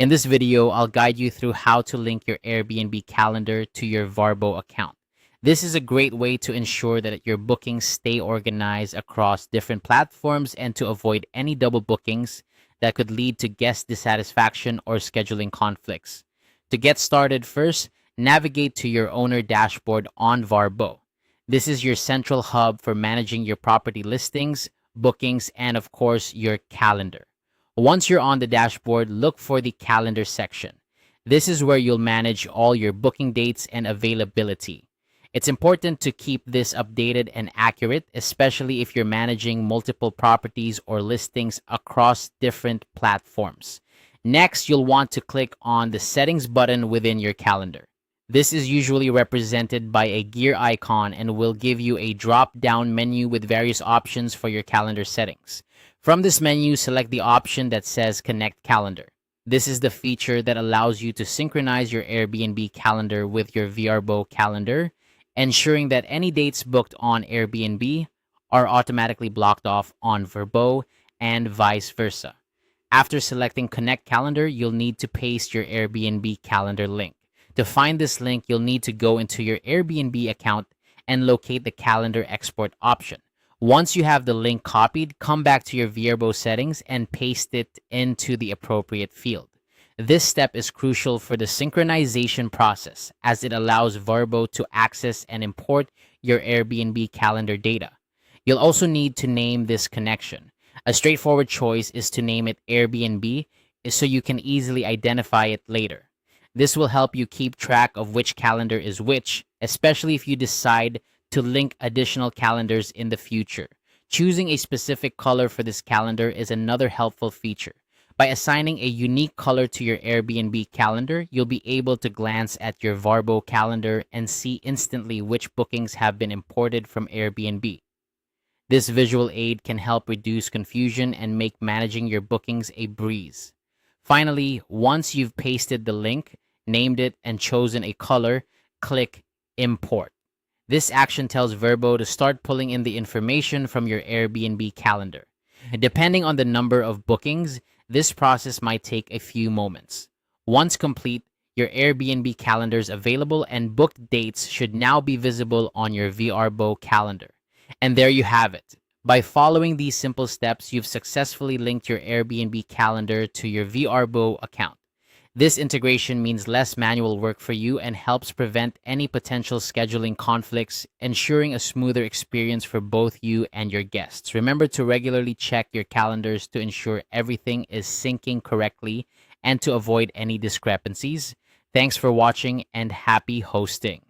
In this video, I'll guide you through how to link your Airbnb calendar to your Vrbo account. This is a great way to ensure that your bookings stay organized across different platforms and to avoid any double bookings that could lead to guest dissatisfaction or scheduling conflicts. To get started, first, navigate to your owner dashboard on Vrbo. This is your central hub for managing your property listings, bookings, and of course, your calendar. Once you're on the dashboard, look for the calendar section. This is where you'll manage all your booking dates and availability. It's important to keep this updated and accurate, especially if you're managing multiple properties or listings across different platforms. Next, you'll want to click on the settings button within your calendar. This is usually represented by a gear icon and will give you a drop-down menu with various options for your calendar settings. From this menu, select the option that says Connect Calendar. This is the feature that allows you to synchronize your Airbnb calendar with your Vrbo calendar, ensuring that any dates booked on Airbnb are automatically blocked off on Vrbo and vice versa. After selecting Connect Calendar, you'll need to paste your Airbnb calendar link. To find this link, you'll need to go into your Airbnb account and locate the calendar export option. Once you have the link copied, come back to your Vrbo settings and paste it into the appropriate field. This step is crucial for the synchronization process as it allows Vrbo to access and import your Airbnb calendar data. You'll also need to name this connection. A straightforward choice is to name it Airbnb so you can easily identify it later. This will help you keep track of which calendar is which, especially if you decide to link additional calendars in the future. Choosing a specific color for this calendar is another helpful feature. By assigning a unique color to your Airbnb calendar, you'll be able to glance at your Vrbo calendar and see instantly which bookings have been imported from Airbnb. This visual aid can help reduce confusion and make managing your bookings a breeze. Finally, once you've pasted the link, named it, and chosen a color, click Import. This action tells Vrbo to start pulling in the information from your Airbnb calendar. Depending on the number of bookings, this process might take a few moments. Once complete, your Airbnb calendar's available and booked dates should now be visible on your Vrbo calendar. And there you have it. By following these simple steps, you've successfully linked your Airbnb calendar to your Vrbo account. This integration means less manual work for you and helps prevent any potential scheduling conflicts, ensuring a smoother experience for both you and your guests. Remember to regularly check your calendars to ensure everything is syncing correctly and to avoid any discrepancies. Thanks for watching and happy hosting.